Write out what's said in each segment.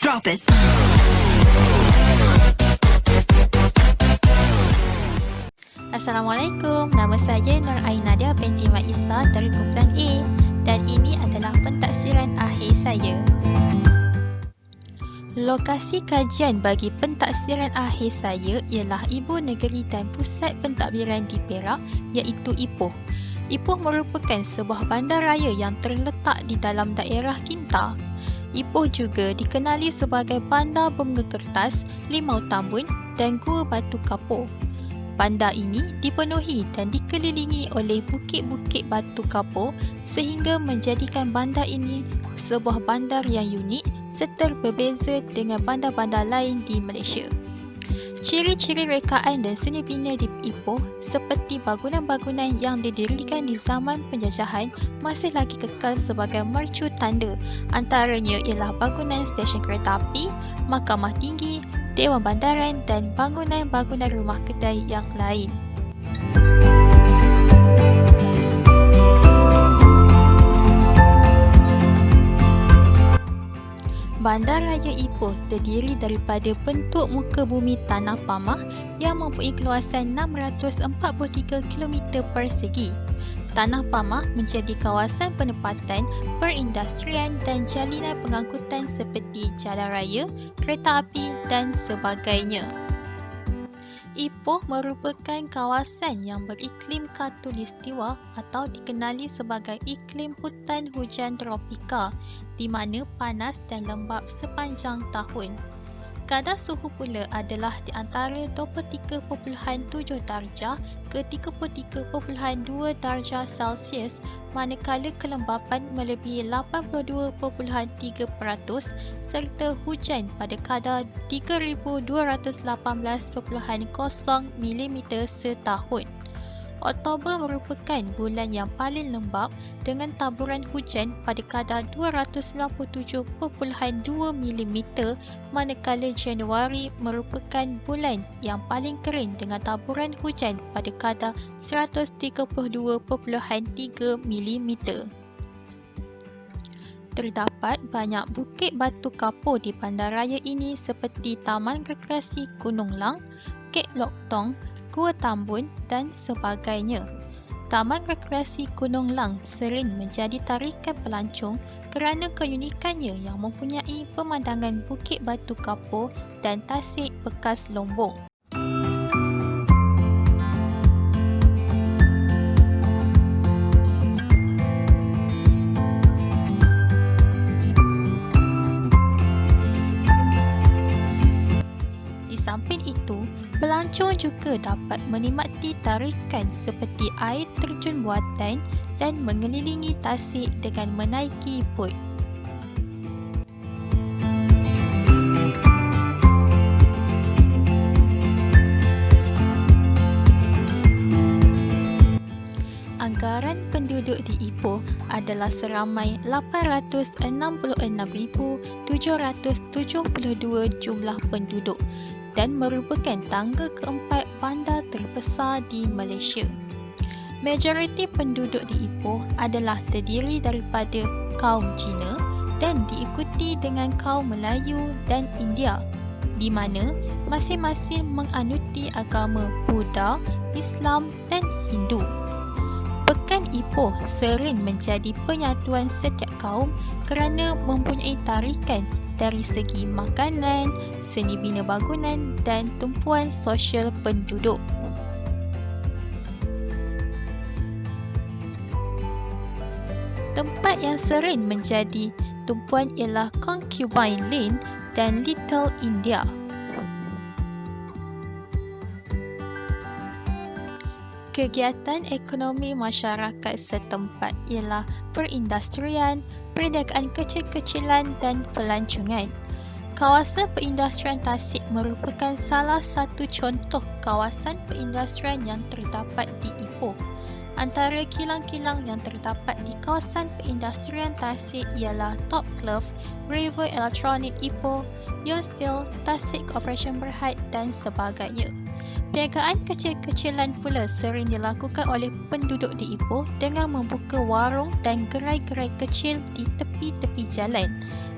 Drop it. Assalamualaikum, nama saya Nur Ainadia binti Maisa dari kumpulan A dan ini adalah pentaksiran akhir saya. Lokasi kajian bagi pentaksiran akhir saya ialah ibu negeri dan pusat pentadbiran di Perak iaitu Ipoh. Ipoh merupakan sebuah bandaraya yang terletak di dalam daerah Kinta. Ipoh juga dikenali sebagai Bandar Bunga Kertas, Limau Tambun dan Gua Batu Kapur. Bandar ini dipenuhi dan dikelilingi oleh bukit-bukit batu kapur sehingga menjadikan bandar ini sebuah bandar yang unik serta berbeza dengan bandar-bandar lain di Malaysia. Ciri-ciri rekaan dan seni bina di Ipoh seperti bangunan-bangunan yang didirikan di zaman penjajahan masih lagi kekal sebagai mercu tanda. Antaranya ialah bangunan stesen kereta api, mahkamah tinggi, dewan bandaran dan bangunan-bangunan rumah kedai yang lain. Bandaraya Ipoh terdiri daripada bentuk muka bumi tanah pamah yang mempunyai keluasan 643 km persegi. Tanah pamah menjadi kawasan penempatan, perindustrian dan jalinan pengangkutan seperti jalan raya, kereta api dan sebagainya. Ipoh merupakan kawasan yang beriklim khatulistiwa atau dikenali sebagai iklim hutan hujan tropika di mana panas dan lembap sepanjang tahun. Kadar suhu pula adalah di antara 23.7 darjah ke 33.2 darjah Celsius manakala kelembapan melebihi 82.3% serta hujan pada kadar 3,218.0 mm setahun. Oktober merupakan bulan yang paling lembap dengan taburan hujan pada kadar 297.2 mm manakala Januari merupakan bulan yang paling kering dengan taburan hujan pada kadar 132.3 mm. Terdapat banyak bukit batu kapur di bandaraya ini seperti Taman Rekreasi Gunung Lang, Kek Lok Tong, Gua Tambun dan sebagainya. Taman Rekreasi Gunung Lang sering menjadi tarikan pelancong kerana keunikannya yang mempunyai pemandangan bukit batu kapur dan tasik bekas lombong. Di samping itu, pelancong juga dapat menikmati tarikan seperti air terjun buatan dan mengelilingi tasik dengan menaiki bot. Anggaran penduduk di Ipoh adalah seramai 866,772 jumlah penduduk dan merupakan tangga keempat bandar terbesar di Malaysia. Majoriti penduduk di Ipoh adalah terdiri daripada kaum Cina dan diikuti dengan kaum Melayu dan India, di mana masing-masing menganuti agama Buddha, Islam dan Hindu. Pekan Ipoh sering menjadi penyatuan setiap kaum kerana mempunyai tarikan dari segi makanan, seni bina bangunan dan tumpuan sosial penduduk. Tempat yang sering menjadi tumpuan ialah Concubine Lane dan Little India. Kegiatan ekonomi masyarakat setempat ialah perindustrian, perniagaan kecil-kecilan dan pelancongan. Kawasan perindustrian Tasik merupakan salah satu contoh kawasan perindustrian yang terdapat di Ipoh. Antara kilang-kilang yang terdapat di kawasan perindustrian Tasik ialah Top Glove, River Electronic Ipoh, Yon Steel, Tasik Corporation Berhad dan sebagainya. Perniagaan kecil-kecilan pula sering dilakukan oleh penduduk di Ipoh dengan membuka warung dan gerai-gerai kecil di tepi-tepi jalan.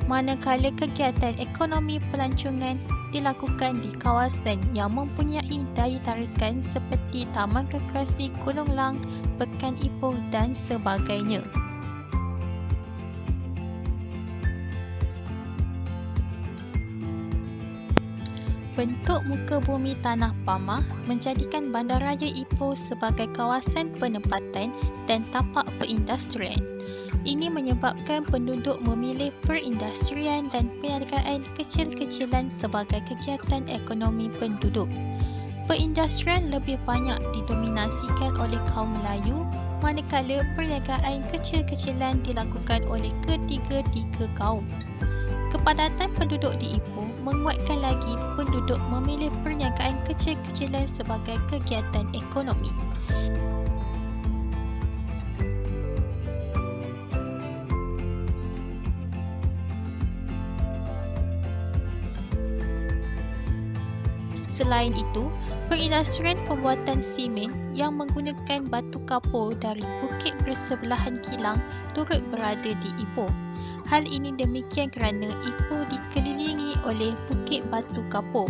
manakala kegiatan ekonomi pelancongan dilakukan di kawasan yang mempunyai daya tarikan seperti Taman Rekreasi Gunung Lang, Pekan Ipoh dan sebagainya. Bentuk muka bumi Tanah Pamah menjadikan Bandaraya Ipoh sebagai kawasan penempatan dan tapak perindustrian. Ini menyebabkan penduduk memilih perindustrian dan perniagaan kecil-kecilan sebagai kegiatan ekonomi penduduk. Perindustrian lebih banyak didominasikan oleh kaum Melayu, manakala perniagaan kecil-kecilan dilakukan oleh ketiga-tiga kaum. Kepadatan penduduk di Ipoh menguatkan lagi penduduk memilih perniagaan kecil-kecilan sebagai kegiatan ekonomi. Selain itu, perindustrian pembuatan simen yang menggunakan batu kapur dari bukit bersebelahan kilang turut berada di Ipoh. Hal ini demikian kerana Ipoh dikelilingi oleh bukit batu kapur.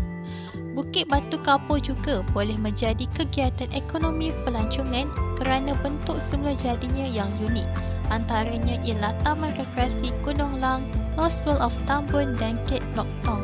Bukit batu kapur juga boleh menjadi kegiatan ekonomi pelancongan kerana bentuk semula jadinya yang unik. Antaranya ialah Taman Rekreasi Gunung Lang, Lost World of Tambun dan Ket Lok Tong.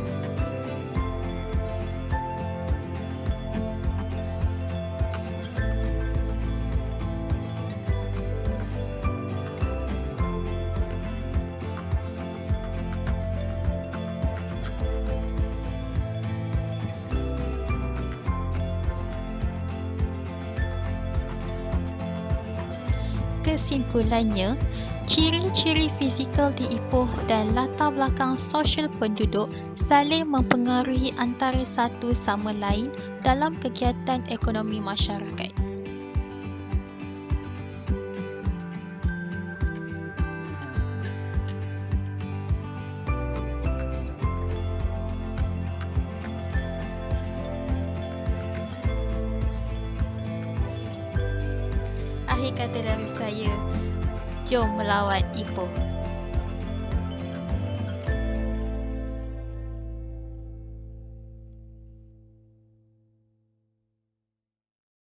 Kesimpulannya, ciri-ciri fizikal di Ipoh dan latar belakang sosial penduduk saling mempengaruhi antara satu sama lain dalam kegiatan ekonomi masyarakat. Akhir kata dari saya, jom melawat Ipoh.